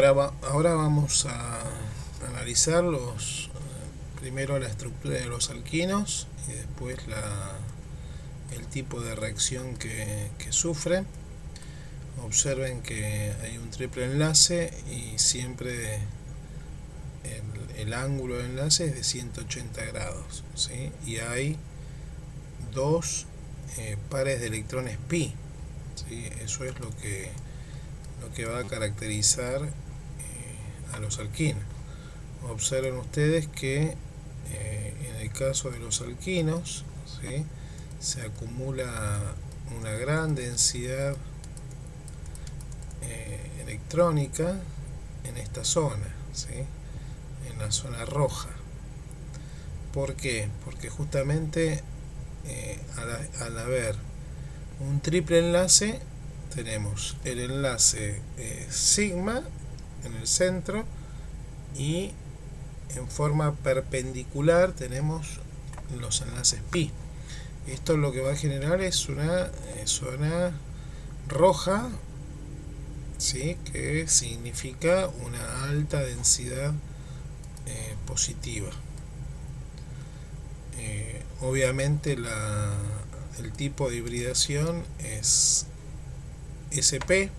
Ahora vamos a analizar primero la estructura de los alquinos y después el tipo de reacción que sufre. Observen que hay un triple enlace y siempre el ángulo de enlace es de 180 grados, ¿sí? Y hay dos pares de electrones pi, ¿sí? Eso es lo que va a caracterizar a los alquinos. Observen ustedes que en el caso de los alquinos, ¿sí?, se acumula una gran densidad electrónica en esta zona, ¿sí?, en la zona roja. ¿Por qué? Porque justamente al haber un triple enlace, tenemos el enlace sigma en el centro y en forma perpendicular tenemos los enlaces pi. Esto lo que va a generar es una zona roja, ¿sí?, que significa una alta densidad positiva. Obviamente el tipo de hibridación es SP,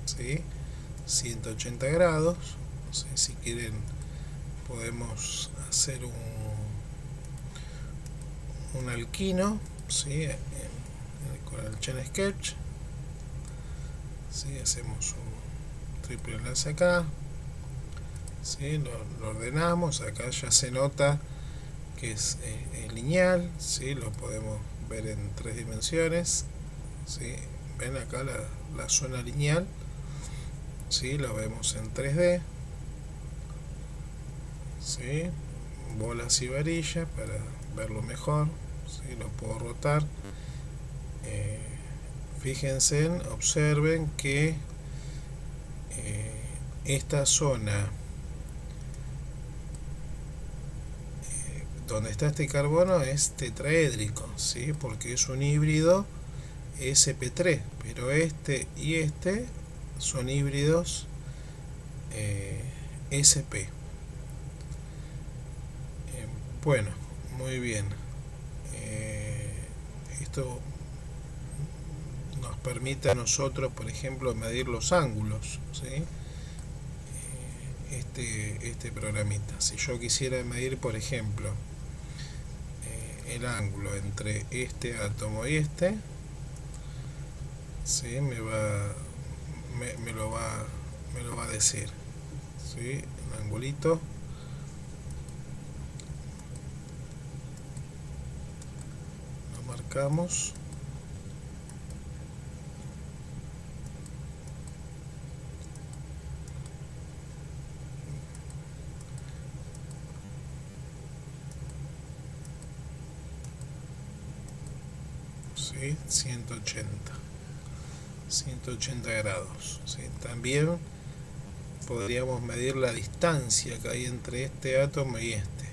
¿sí?, 180 grados. No sé, si quieren podemos hacer un alquino, ¿sí?, con el Chain Sketch, ¿sí? Hacemos un triple enlace acá, ¿sí? Lo ordenamos. Acá ya se nota que es lineal, ¿sí? Lo podemos ver en 3 dimensiones, ¿sí? Ven acá la zona lineal, ¿sí? Lo vemos en 3D, ¿sí? Bolas y varillas para verlo mejor, ¿sí? Lo puedo rotar. Fíjense, observen que esta zona donde está este carbono es tetraédrico, ¿sí?, porque es un híbrido sp3, pero este y este son híbridos sp. Bueno, muy bien. Esto nos permite a nosotros, por ejemplo, medir los ángulos, ¿sí? Este programita. Si yo quisiera medir, por ejemplo, el ángulo entre este átomo y este, ¿sí?, me lo va a decir, ¿sí?, el angulito. Lo marcamos. ¿Sí? 180 grados, ¿sí? También podríamos medir la distancia que hay entre este átomo y este.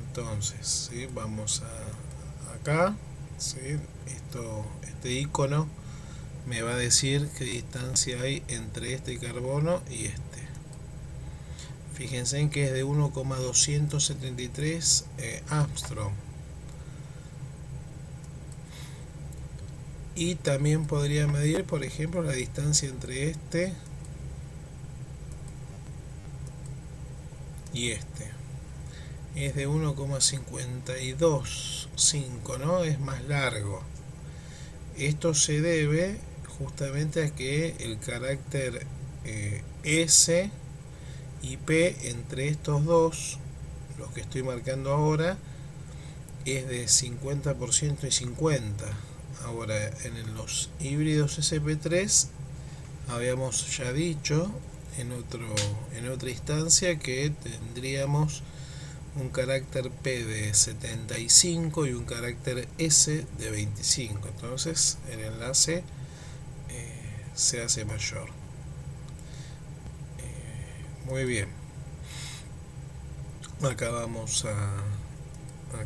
Entonces, ¿sí?, vamos acá, ¿sí?, este icono me va a decir qué distancia hay entre este carbono y este. Fíjense en que es de 1,273 Armstrong. Y también podría medir, por ejemplo, la distancia entre este y este. Es de 1,525, ¿no? Es más largo. Esto se debe justamente a que el carácter S y P entre estos dos, los que estoy marcando ahora, es de 50% y 50%. Ahora, en los híbridos sp3 habíamos ya dicho en otra instancia que tendríamos un carácter P de 75 y un carácter S de 25. Entonces el enlace se hace mayor. Muy bien. Acá vamos a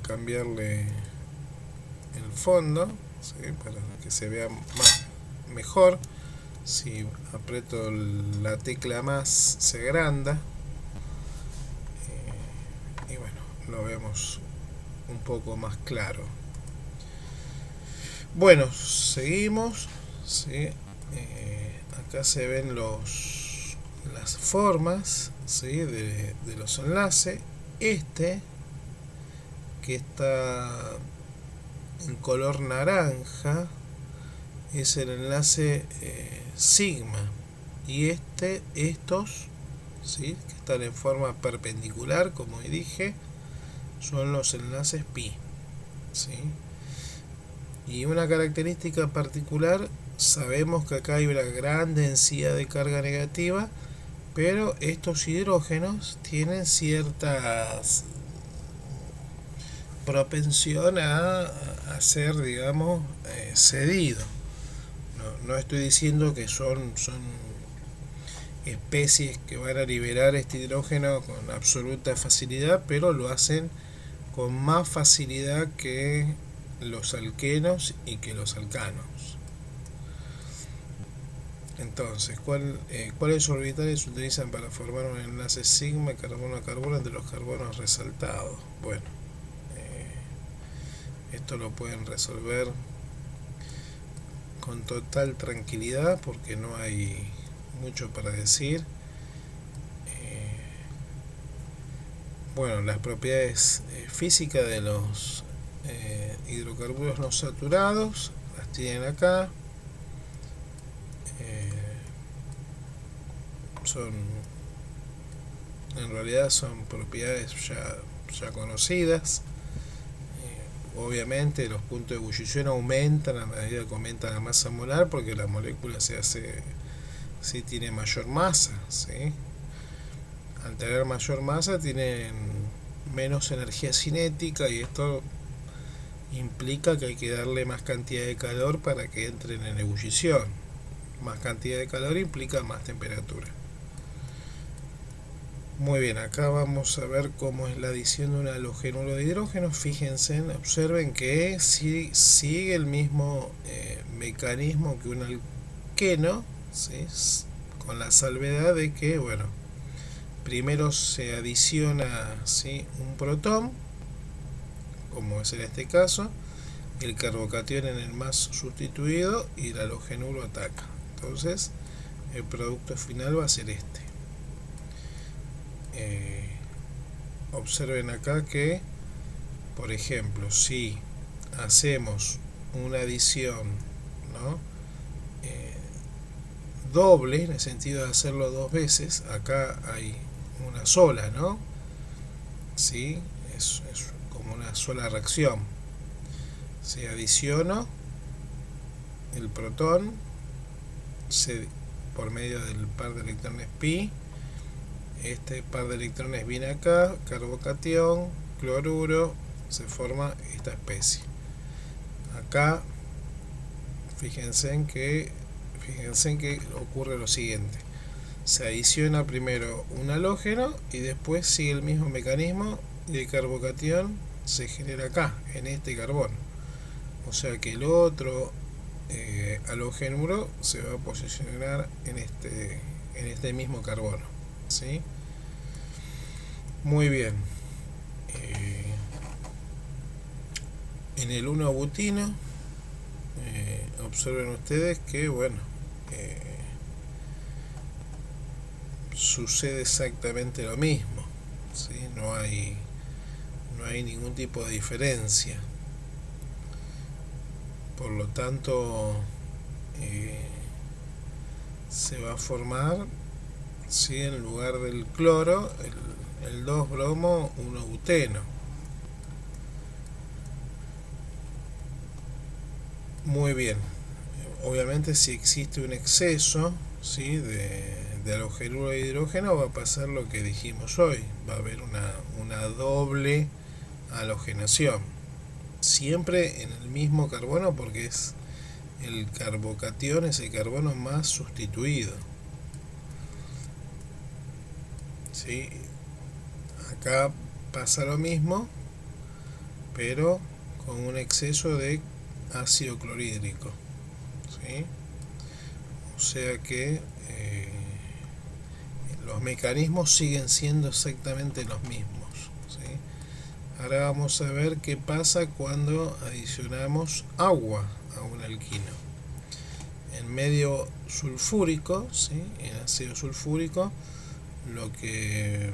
cambiarle el fondo, ¿sí?, para que se vea mejor. Si aprieto la tecla más se agranda, y bueno, lo vemos un poco más claro. Bueno, seguimos, ¿sí? Acá se ven las formas, ¿sí? de los enlaces. Este que está en color naranja es el enlace sigma, y estos, ¿sí? que están en forma perpendicular, como dije, son los enlaces pi, ¿sí? Y una característica particular, sabemos que acá hay una gran densidad de carga negativa, pero estos hidrógenos tienen cierta propensión a ser, digamos, cedidos. No estoy diciendo que son especies que van a liberar este hidrógeno con absoluta facilidad, pero lo hacen con más facilidad que los alquenos y que los alcanos. Entonces, ¿cuáles orbitales se utilizan para formar un enlace sigma carbono a carbono entre los carbonos resaltados? Bueno, esto lo pueden resolver con total tranquilidad porque no hay mucho para decir. Bueno, las propiedades físicas de los hidrocarburos no saturados las tienen acá. En realidad son propiedades ya conocidas. Obviamente los puntos de ebullición aumentan a medida que aumenta la masa molar, porque la molécula tiene mayor masa, ¿sí? Al tener mayor masa tienen menos energía cinética, y esto implica que hay que darle más cantidad de calor para que entren en ebullición. Más cantidad de calor implica más temperatura. Muy bien, acá vamos a ver cómo es la adición de un halogenuro de hidrógeno. Fíjense, observen que sigue el mismo mecanismo que un alqueno, ¿sí? Con la salvedad de que, bueno, primero se adiciona, ¿sí? un protón, como es en este caso, el carbocatión en el más sustituido, y el halogenuro ataca. Entonces, el producto final va a ser este. Observen acá que, por ejemplo, si hacemos una adición, ¿no? Doble, en el sentido de hacerlo dos veces, acá hay una sola, ¿no? ¿Sí? Es como una sola reacción. Si adiciono el protón por medio del par de electrones pi, este par de electrones viene acá, carbocatión, cloruro, se forma esta especie. Acá fíjense en que ocurre lo siguiente: se adiciona primero un halógeno y después sigue el mismo mecanismo, y el carbocatión se genera acá, en este carbono. O sea que el otro halogénuro se va a posicionar en este mismo carbono, ¿sí? Muy bien. En el 1-butino, observen ustedes que, bueno, sucede exactamente lo mismo, ¿sí? No hay ningún tipo de diferencia. Por lo tanto, se va a formar, ¿sí? en lugar del cloro, el 2-bromo 1-buteno. Muy bien. Obviamente, si existe un exceso, ¿sí? de halogenuro de hidrógeno, va a pasar lo que dijimos hoy: va a haber una doble halogenación, siempre en el mismo carbono, porque es el carbocatión, es el carbono más sustituido, ¿sí? Acá pasa lo mismo, pero con un exceso de ácido clorhídrico, ¿sí? sea que los mecanismos siguen siendo exactamente los mismos, ¿sí? Ahora vamos a ver qué pasa cuando adicionamos agua a un alquino. En medio sulfúrico, ¿sí? En ácido sulfúrico, lo que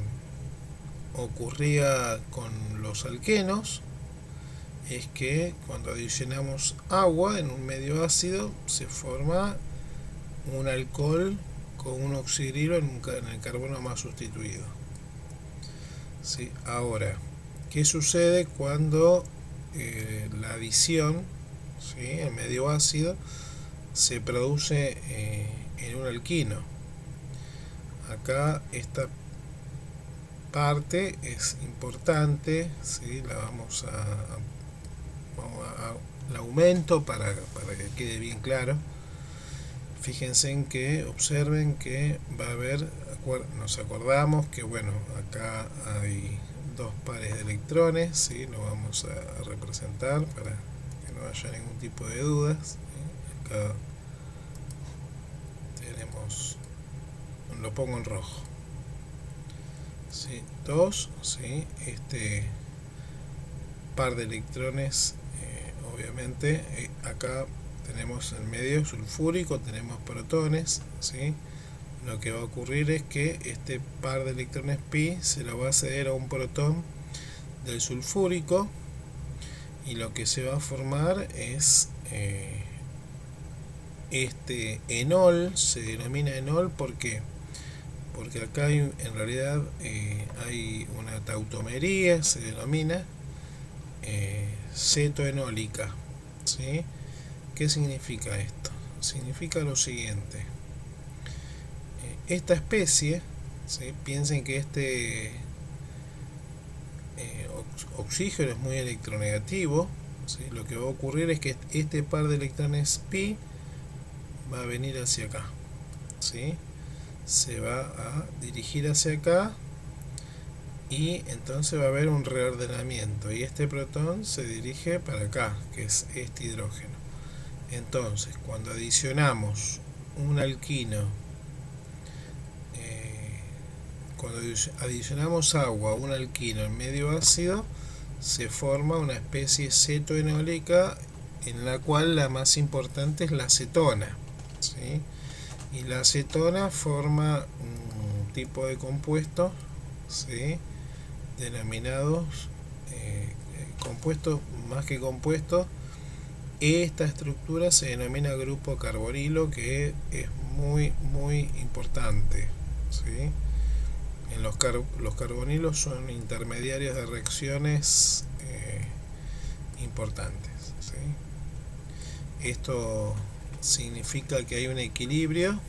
ocurría con los alquenos es que cuando adicionamos agua en un medio ácido se forma un alcohol con un oxidrilo en el carbono más sustituido, ¿sí? Ahora, ¿qué sucede cuando la adición, ¿sí?, en medio ácido se produce en un alquino? Acá esta parte es importante, ¿sí? La aumento para que quede bien claro. Fíjense en que, observen que va a haber, nos acordamos que, bueno, acá hay dos pares de electrones, ¿sí? Lo vamos a representar para que no haya ningún tipo de dudas, ¿sí? Acá tenemos, lo pongo en rojo, ¿sí? Dos, ¿sí? Este par de electrones, obviamente, acá tenemos en medio sulfúrico, tenemos protones, ¿sí? Lo que va a ocurrir es que este par de electrones pi se lo va a ceder a un protón del sulfúrico, y lo que se va a formar es este enol. Se denomina enol porque acá hay, en realidad hay una tautomería, se denomina cetoenólica, ¿sí? ¿Qué significa esto? Significa lo siguiente: esta especie, ¿sí?, piensen que este oxígeno es muy electronegativo, ¿sí? Lo que va a ocurrir es que este par de electrones pi va a venir hacia acá, ¿sí? Se va a dirigir hacia acá, y entonces va a haber un reordenamiento, y este protón se dirige para acá, que es este hidrógeno. Entonces, cuando adicionamos un alquino, cuando adicionamos agua a un alquino en medio ácido, se forma una especie cetoenólica, en la cual la más importante es la acetona, ¿sí? Y la acetona forma un tipo de compuesto, ¿sí?, denominados compuestos, más que compuestos. Esta estructura se denomina grupo carbonilo, que es muy importante, ¿sí? Los carbonilos son intermediarios de reacciones importantes, ¿sí? Esto significa que hay un equilibrio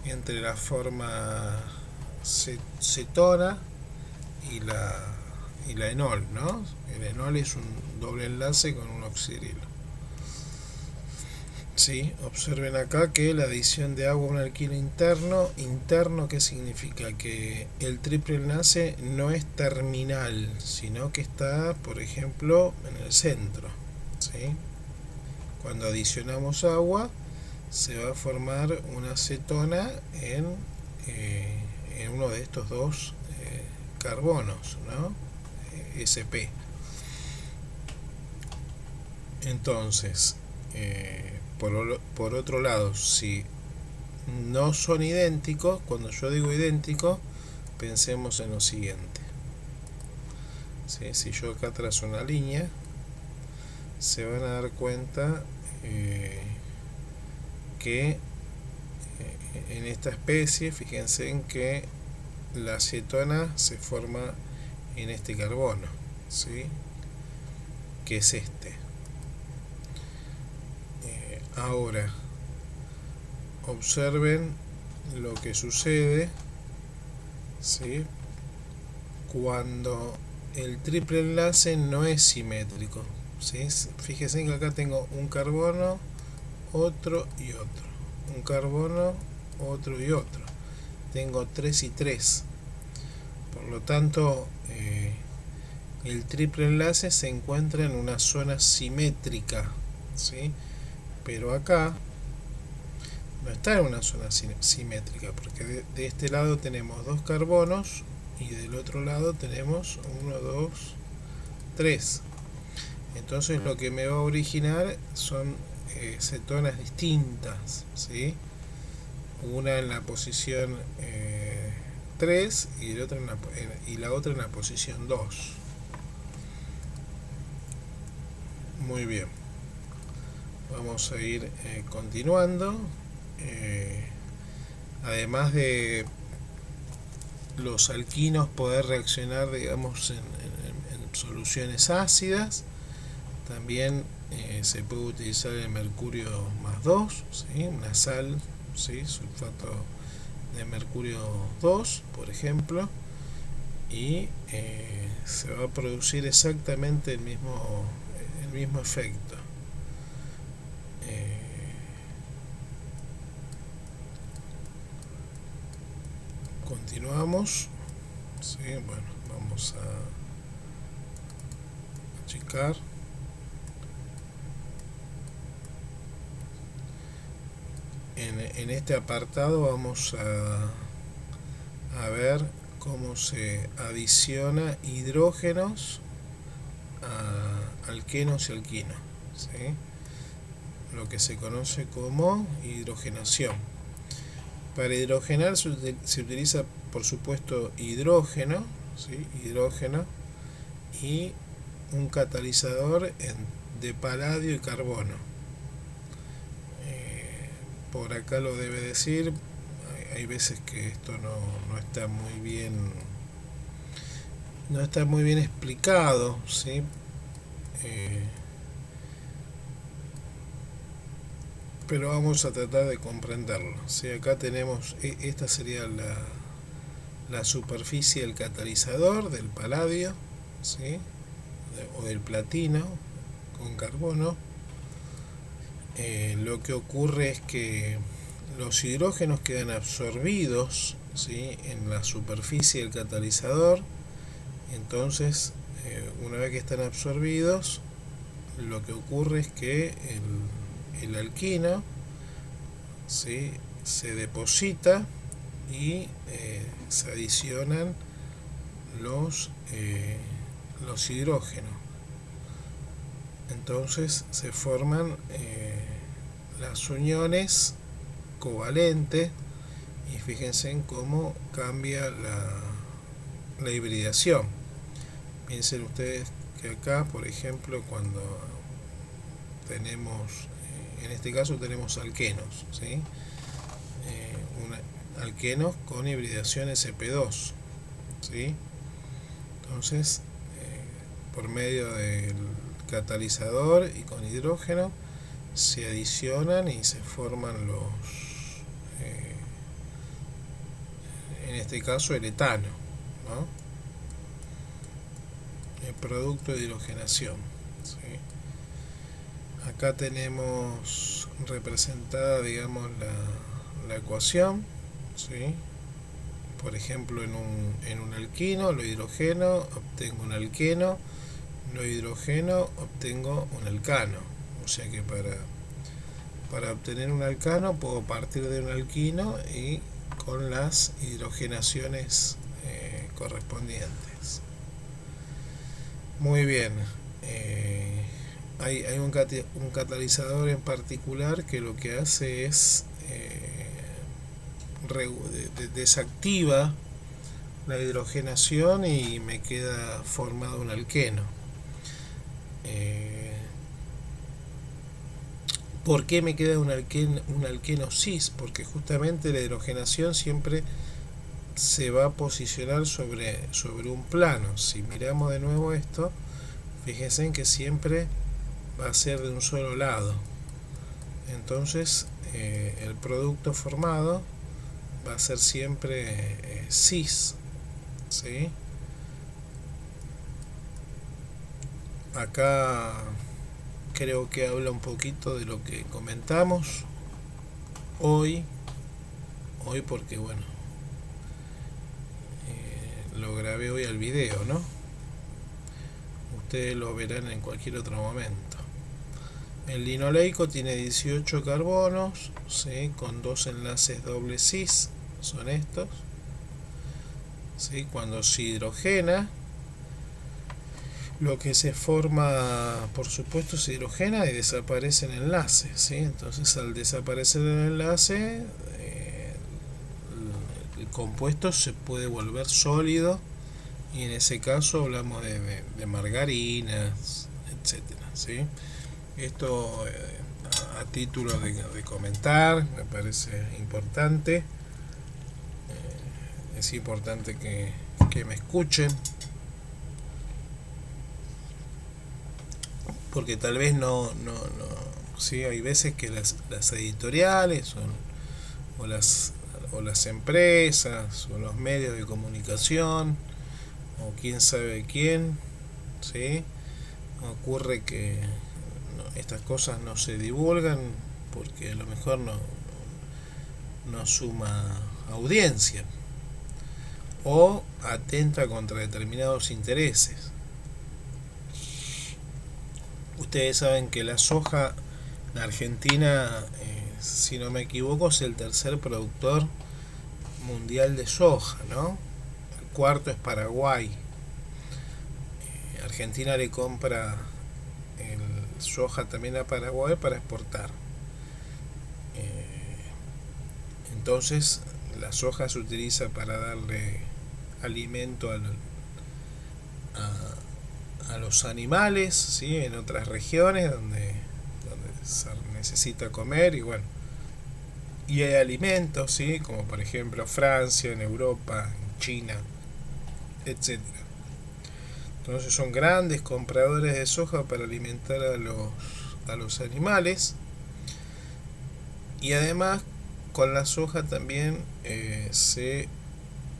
entre la forma cetona y la enol, ¿no? El enol es un doble enlace con un oxidrilo. Sí, observen acá que la adición de agua a un alquilo interno, ¿qué significa? Que el triple enlace no es terminal, sino que está, por ejemplo, en el centro, ¿sí? Cuando adicionamos agua, se va a formar una acetona en uno de estos dos carbonos, ¿no? sp. Entonces, por otro lado, si no son idénticos, cuando yo digo idéntico, pensemos en lo siguiente, ¿sí? Si yo acá trazo una línea, se van a dar cuenta que en esta especie, fíjense en que la acetona se forma en este carbono, ¿sí?, que es este. Ahora, observen lo que sucede, ¿sí?, cuando el triple enlace no es simétrico, ¿sí? Fíjense que acá tengo un carbono, otro y otro, un carbono, otro y otro. Tengo 3 y 3. Por lo tanto, el triple enlace se encuentra en una zona simétrica, ¿sí? Pero acá no está en una zona simétrica, porque de este lado tenemos 2 carbonos y del otro lado tenemos 1, 2, 3. Entonces lo que me va a originar son cetonas distintas, ¿sí? Una en la posición 3 y la otra en la posición 2. Muy bien, vamos a ir continuando. Además de los alquinos poder reaccionar, digamos, en soluciones ácidas, también se puede utilizar el mercurio más 2, ¿sí? Una sal, ¿sí? Sulfato de mercurio 2, por ejemplo, y se va a producir exactamente el mismo efecto. Continuamos, ¿sí? Bueno, vamos a checar. En este apartado vamos a ver cómo se adiciona hidrógenos a alquenos y alquinos, ¿sí? Lo que se conoce como hidrogenación. Para hidrogenar se utiliza, por supuesto, hidrógeno, ¿sí? Hidrógeno y un catalizador de paladio y carbono. Por acá lo debe decir, hay veces que esto no está muy bien explicado, ¿sí? Pero vamos a tratar de comprenderlo, ¿sí? Acá tenemos, esta sería la superficie del catalizador del paladio, ¿sí? O del platino con carbono. Lo que ocurre es que los hidrógenos quedan absorbidos, ¿sí? En la superficie del catalizador. Entonces, una vez que están absorbidos, lo que ocurre es que el alquino, ¿sí? Se deposita y se adicionan los hidrógenos. Entonces se forman las uniones covalentes, y fíjense en cómo cambia la hibridación. Piensen ustedes que acá, por ejemplo, cuando tenemos, en este caso tenemos alquenos, ¿sí? Alquenos con hibridación sp2, ¿sí? Entonces, por medio del catalizador y con hidrógeno se adicionan y se forman en este caso el etano, ¿no? El producto de hidrogenación, ¿sí? Acá tenemos representada, digamos, la ecuación, ¿sí? Por ejemplo, en un alquino lo hidrogeno, obtengo un alqueno, lo hidrogeno, obtengo un alcano. O sea que para obtener un alcano puedo partir de un alquino y con las hidrogenaciones correspondientes. Muy bien. Hay un catalizador en particular que lo que hace es desactiva la hidrogenación y me queda formado un alqueno. ¿Por qué me queda un alqueno cis? Porque justamente la hidrogenación siempre se va a posicionar sobre un plano. Si miramos de nuevo esto, fíjense en que siempre va a ser de un solo lado. Entonces el producto formado va a ser siempre cis, ¿sí? Acá creo que habla un poquito de lo que comentamos hoy porque bueno, lo grabé hoy al video, ¿no? Ustedes lo verán en cualquier otro momento. El linoleico tiene 18 carbonos, ¿sí? Con 2 enlaces doble cis, son estos. ¿Sí? Cuando se hidrogena, lo que se forma, por supuesto, se hidrogena y desaparece el enlace, ¿sí? Entonces, al desaparecer el enlace, el compuesto se puede volver sólido, y en ese caso hablamos de margarinas, etcétera, ¿sí? Esto, a título de comentar, me parece importante. Es importante que me escuchen, porque tal vez sí, hay veces que las editoriales o las empresas o los medios de comunicación o quién sabe quién, ¿sí? Ocurre que estas cosas no se divulgan porque a lo mejor no suma audiencia o atenta contra determinados intereses. Ustedes saben que la soja, la Argentina, si no me equivoco, es el tercer productor mundial de soja, ¿no? El cuarto es Paraguay. Argentina le compra el soja también a Paraguay para exportar. Entonces, la soja se utiliza para darle alimento a los animales, ¿sí? En otras regiones donde se necesita comer, y bueno, y hay alimentos, ¿sí? Como por ejemplo Francia, en Europa, en China, etcétera. Entonces son grandes compradores de soja para alimentar a los animales, y además con la soja también se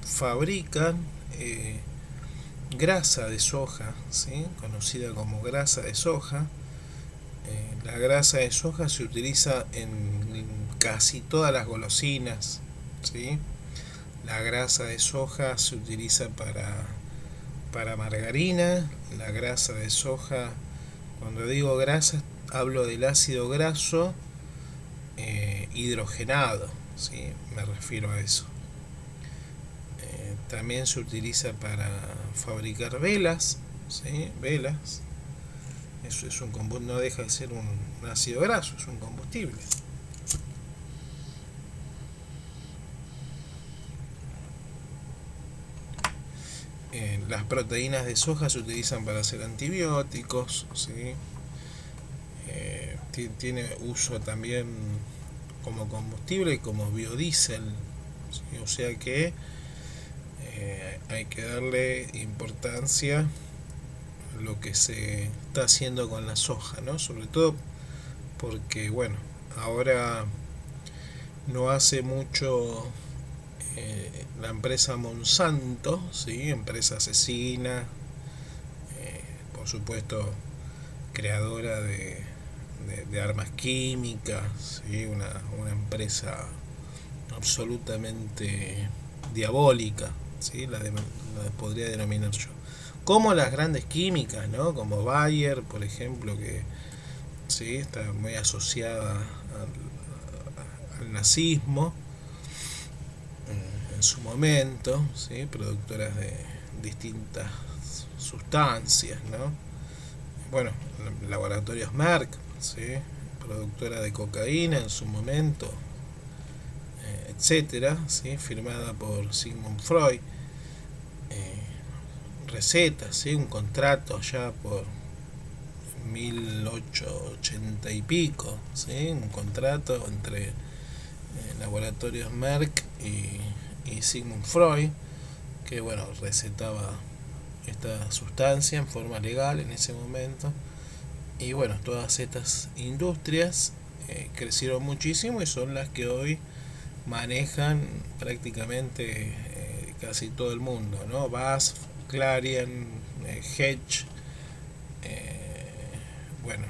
fabrican grasa de soja, ¿sí? Conocida como grasa de soja. La grasa de soja se utiliza en casi todas las golosinas, ¿sí? La grasa de soja se utiliza para margarina. La grasa de soja, cuando digo grasa, hablo del ácido graso hidrogenado, ¿sí? Me refiero a eso. También se utiliza para fabricar velas, ¿sí? Velas. Eso es no deja de ser un ácido graso, es un combustible. Las proteínas de soja se utilizan para hacer antibióticos, ¿sí? Tiene uso también como combustible y como biodiesel, ¿sí? O sea que hay que darle importancia a lo que se está haciendo con la soja, ¿no? Sobre todo porque, bueno, ahora no hace mucho la empresa Monsanto, ¿sí? Empresa asesina, por supuesto creadora de armas químicas, ¿sí? Una empresa absolutamente diabólica, ¿sí? La podría denominar yo. Como las grandes químicas, ¿no? Como Bayer, por ejemplo, que ¿sí? Está muy asociada al nazismo en su momento, ¿sí? Productoras de distintas sustancias, ¿no? Bueno, laboratorios Merck, ¿sí? Productora de cocaína en su momento, etcétera, ¿sí? Firmada por Sigmund Freud. Recetas, ¿sí? Un contrato ya por 1880 y pico, ¿sí? Un contrato entre laboratorios Merck y Sigmund Freud, que bueno, recetaba esta sustancia en forma legal en ese momento. Y bueno, todas estas industrias crecieron muchísimo y son las que hoy manejan prácticamente casi todo el mundo, ¿no? BASF, Clarion, Hedge, bueno,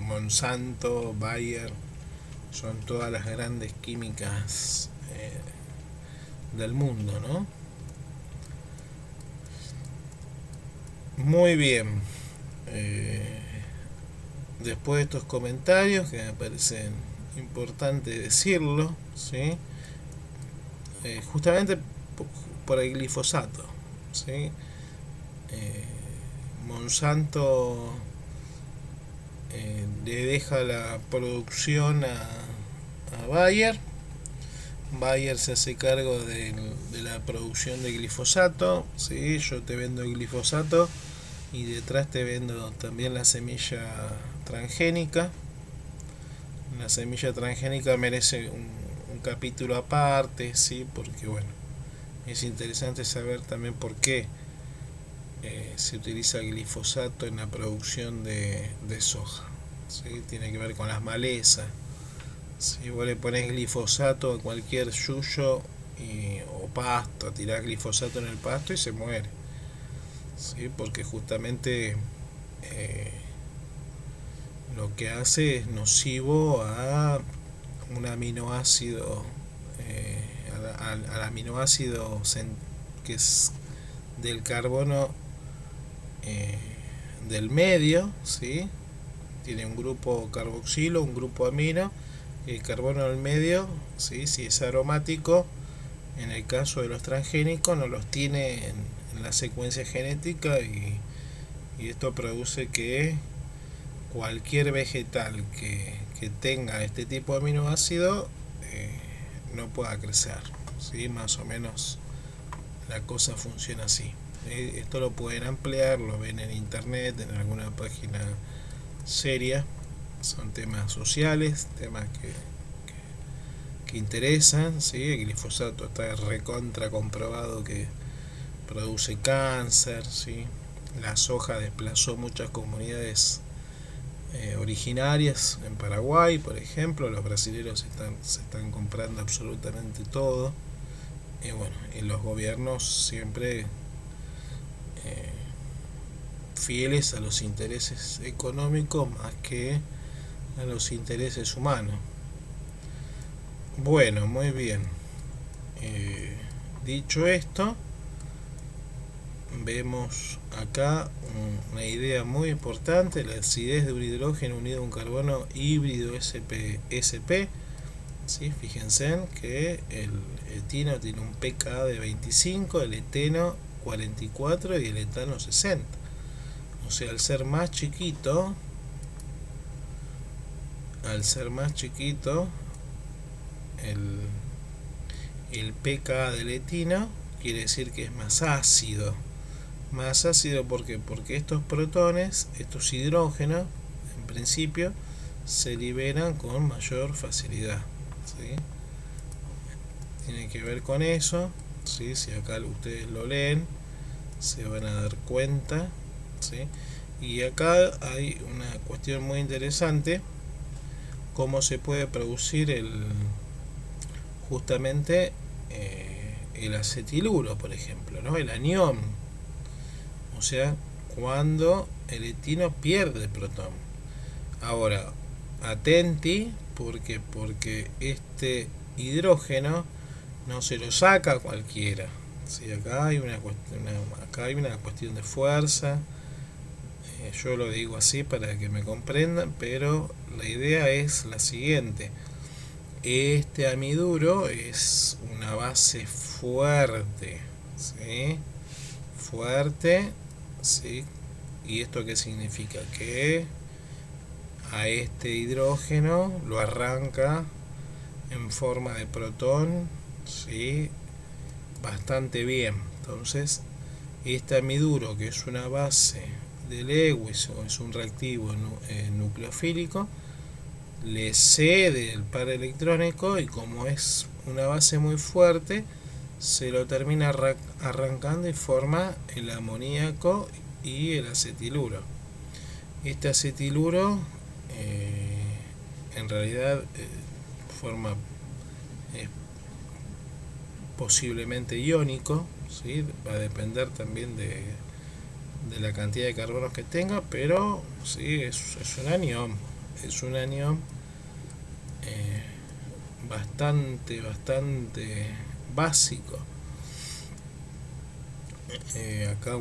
Monsanto, Bayer, son todas las grandes químicas del mundo, ¿no? Muy bien. después de estos comentarios que me parecen importante decirlo, ¿sí? Justamente por el glifosato, ¿sí? Monsanto le deja la producción a Bayer. Bayer se hace cargo de la producción de glifosato, ¿sí? Yo te vendo el glifosato y detrás te vendo también la semilla transgénica. La semilla transgénica merece un capítulo aparte, ¿sí? Porque bueno, es interesante saber también por qué se utiliza glifosato en la producción de soja, ¿sí? Tiene que ver con las malezas. Si vos le pones glifosato a cualquier yuyo o pasto, tirás glifosato en el pasto y se muere, ¿sí? Porque justamente eh, lo que hace es nocivo a un aminoácido, al aminoácido que es del carbono eh, del medio, ¿sí? Tiene un grupo carboxilo, un grupo amino, y el carbono del medio, ¿sí? Si es aromático, en el caso de los transgénicos no los tiene en la secuencia genética y esto produce que cualquier vegetal que tenga este tipo de aminoácido no pueda crecer, ¿sí? Más o menos la cosa funciona así. Esto lo pueden ampliar, lo ven en internet, en alguna página seria. Son temas sociales, temas que interesan, ¿sí? El glifosato está recontra comprobado que produce cáncer, ¿sí? La soja desplazó muchas comunidades originarias en Paraguay, por ejemplo. Los brasileños se están comprando absolutamente todo. Y bueno, y los gobiernos siempre fieles a los intereses económicos más que a los intereses humanos. Bueno, muy bien. Dicho esto, vemos acá una idea muy importante: la acidez de un hidrógeno unido a un carbono híbrido SP. ¿Sí? Fíjense que el etino tiene un pKa de 25, el eteno 44 y el etano 60. O sea, al ser más chiquito, el pKa del etino quiere decir que es más ácido. Más ácido porque estos protones, estos hidrógenos, en principio, se liberan con mayor facilidad, ¿sí? Tiene que ver con eso, ¿sí? Si acá ustedes lo leen, se van a dar cuenta, ¿sí? Y acá hay una cuestión muy interesante: cómo se puede producir justamente el acetiluro, por ejemplo, ¿no? El anión. O sea, cuando el etino pierde protón. Ahora, atenti, porque este hidrógeno no se lo saca cualquiera. ¿Sí? Acá hay una cuestión de fuerza. Yo lo digo así para que me comprendan, pero la idea es la siguiente: este amiduro es una base fuerte, ¿sí? Fuerte, ¿sí? ¿Y esto qué significa? Que a este hidrógeno lo arranca en forma de protón, ¿sí? Bastante bien. Entonces, este amiduro, que es una base de Lewis o es un reactivo nucleofílico, le cede el par electrónico y como es una base muy fuerte, se lo termina arrancando y forma el amoníaco y el acetiluro. Este acetiluro en realidad forma posiblemente iónico, ¿sí? Va a depender también de la cantidad de carbonos que tenga, pero sí, es un anión. Es un anión bastante básico. Acá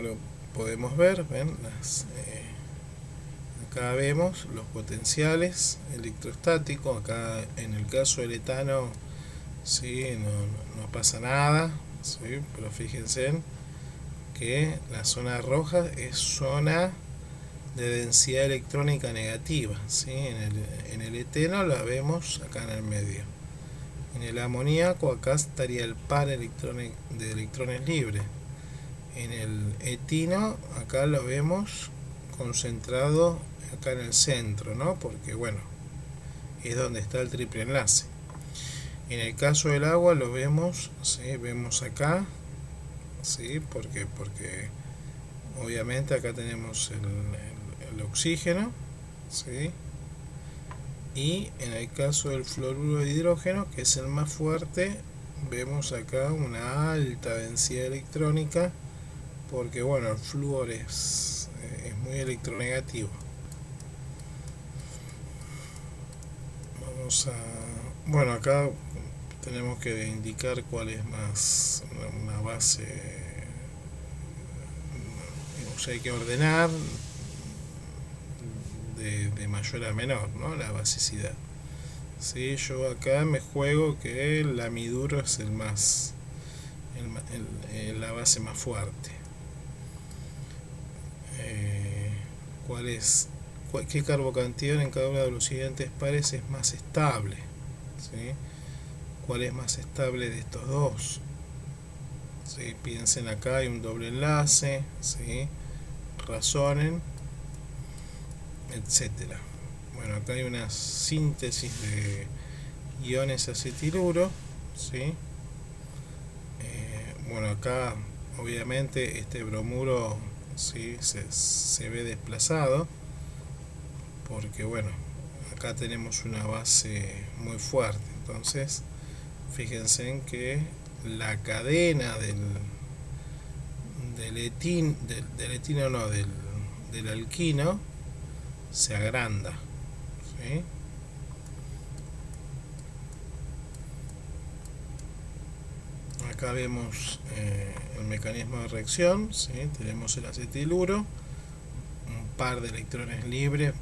lo podemos ver, ven Acá vemos los potenciales electrostáticos. Acá en el caso del etano, ¿sí? no pasa nada, ¿sí? Pero fíjense que la zona roja es zona de densidad electrónica negativa, ¿sí? En el eteno la vemos acá en el medio. En el amoníaco acá estaría el par de electrones libres. En el etino acá lo vemos concentrado acá en el centro, ¿no? Porque bueno, es donde está el triple enlace. En el caso del agua lo vemos, ¿sí? Vemos acá, ¿sí? Porque obviamente acá tenemos el oxígeno, ¿sí? Y en el caso del fluoruro de hidrógeno, que es el más fuerte, vemos acá una alta densidad electrónica, porque bueno, el flúor es muy electronegativo. Bueno, acá tenemos que indicar cuál es más una base, o sea, hay que ordenar de mayor a menor, ¿no? La basicidad. ¿Sí? Yo acá me juego que el amiduro es la base más fuerte. ¿Qué carbocatión en cada uno de los siguientes pares es más estable? ¿Sí? ¿Cuál es más estable de estos dos? ¿Sí? Piensen, acá hay un doble enlace, ¿sí? Razonen, etcétera. Bueno, acá hay una síntesis de iones acetiluro, ¿sí? Bueno, acá obviamente este bromuro, ¿sí? se ve desplazado, porque bueno, acá tenemos una base muy fuerte. Entonces fíjense en que la cadena del alquino se agranda, ¿sí? Acá vemos el mecanismo de reacción, ¿sí? Tenemos el acetiluro, un par de electrones libres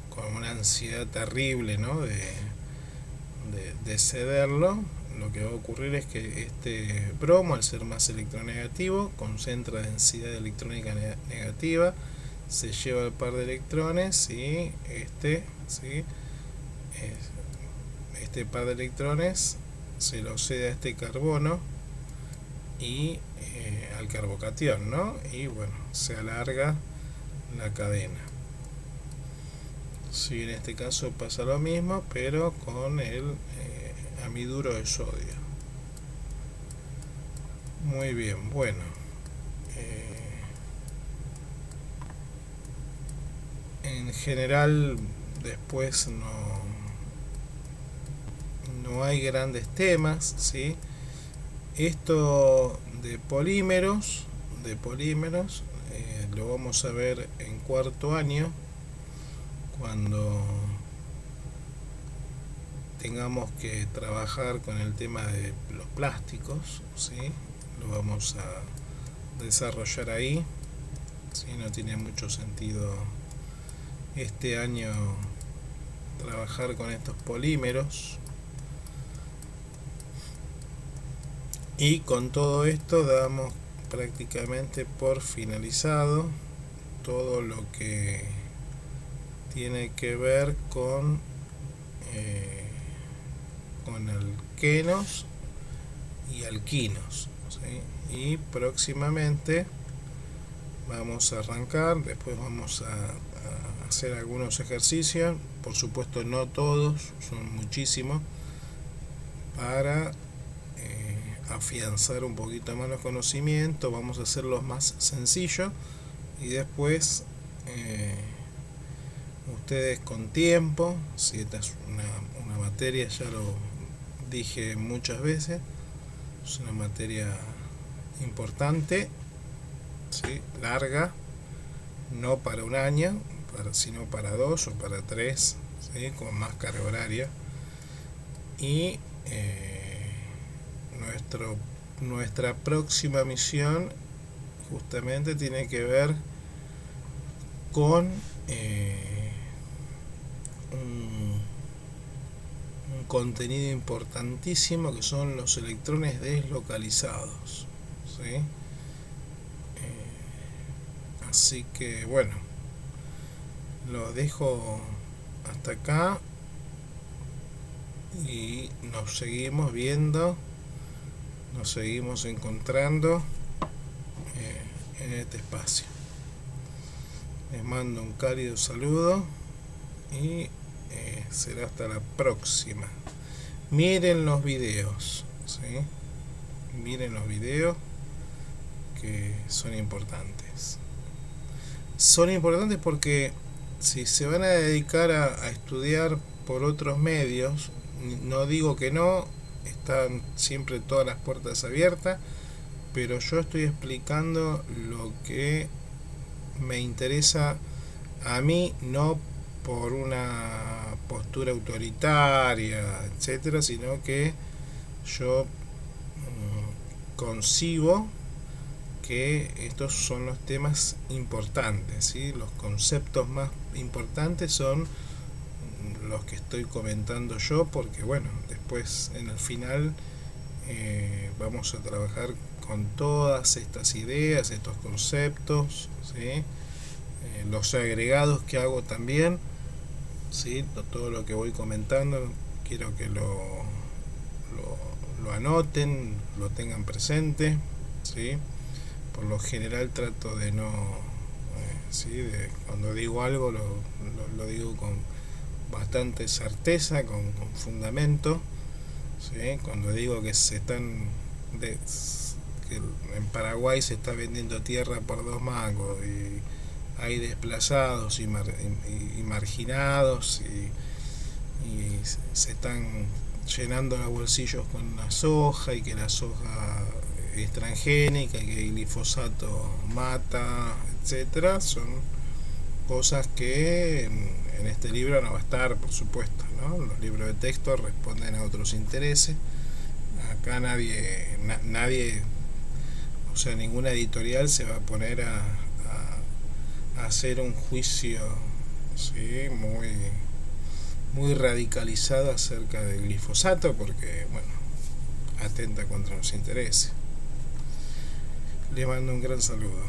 con una ansiedad terrible, ¿no? de cederlo. Lo que va a ocurrir es que este bromo, al ser más electronegativo, concentra densidad electrónica negativa, se lleva el par de electrones y este par de electrones se lo cede a este carbono y al carbocatión, ¿no? Y bueno, se alarga la cadena. Sí, en este caso pasa lo mismo, pero con el amiduro de sodio. Muy bien, bueno. En general, después no hay grandes temas, ¿sí? Esto de polímeros lo vamos a ver en cuarto año, cuando tengamos que trabajar con el tema de los plásticos, ¿sí? Lo vamos a desarrollar ahí, ¿sí? No tiene mucho sentido este año trabajar con estos polímeros. Y con todo esto damos prácticamente por finalizado todo lo que tiene que ver con alquenos y alquinos, ¿sí? Y próximamente vamos a arrancar, después vamos a hacer algunos ejercicios, por supuesto no todos, son muchísimos, para afianzar un poquito más los conocimientos. Vamos a hacerlos más sencillos y después ustedes con tiempo, si esta es una materia, ya lo dije muchas veces, es una materia importante, ¿sí? Larga, no para un año, sino para 2 o para 3, ¿sí? Con más carga horaria. Y nuestra próxima misión justamente tiene que ver con un contenido importantísimo que son los electrones deslocalizados, ¿sí? Así que bueno, lo dejo hasta acá y nos seguimos viendo, nos seguimos encontrando en este espacio. Les mando un cálido saludo y será hasta la próxima. Miren los videos, ¿sí? Miren los videos que son importantes. Son importantes porque si se van a dedicar a estudiar por otros medios, no digo que no, están siempre todas las puertas abiertas, pero yo estoy explicando lo que me interesa a mí, no por una postura autoritaria, etcétera, sino que yo concibo que estos son los temas importantes, ¿sí? Los conceptos más importantes son los que estoy comentando yo, porque bueno, después en el final vamos a trabajar con todas estas ideas, estos conceptos, ¿sí? Los agregados que hago también, ¿sí? Todo lo que voy comentando quiero que lo anoten, lo tengan presente, ¿sí? Por lo general trato de no, ¿sí? Cuando digo algo lo digo con bastante certeza, con fundamento, ¿sí? Cuando digo que que en Paraguay se está vendiendo tierra por 2 mangos y hay desplazados y marginados y se están llenando los bolsillos con la soja y que la soja es transgénica y que el glifosato mata, etcétera, son cosas que en este libro no va a estar, por supuesto, ¿no? Los libros de texto responden a otros intereses. Acá nadie, o sea, ninguna editorial se va a poner a hacer un juicio, ¿sí? muy radicalizado acerca del glifosato, porque bueno, atenta contra los intereses. Les mando un gran saludo.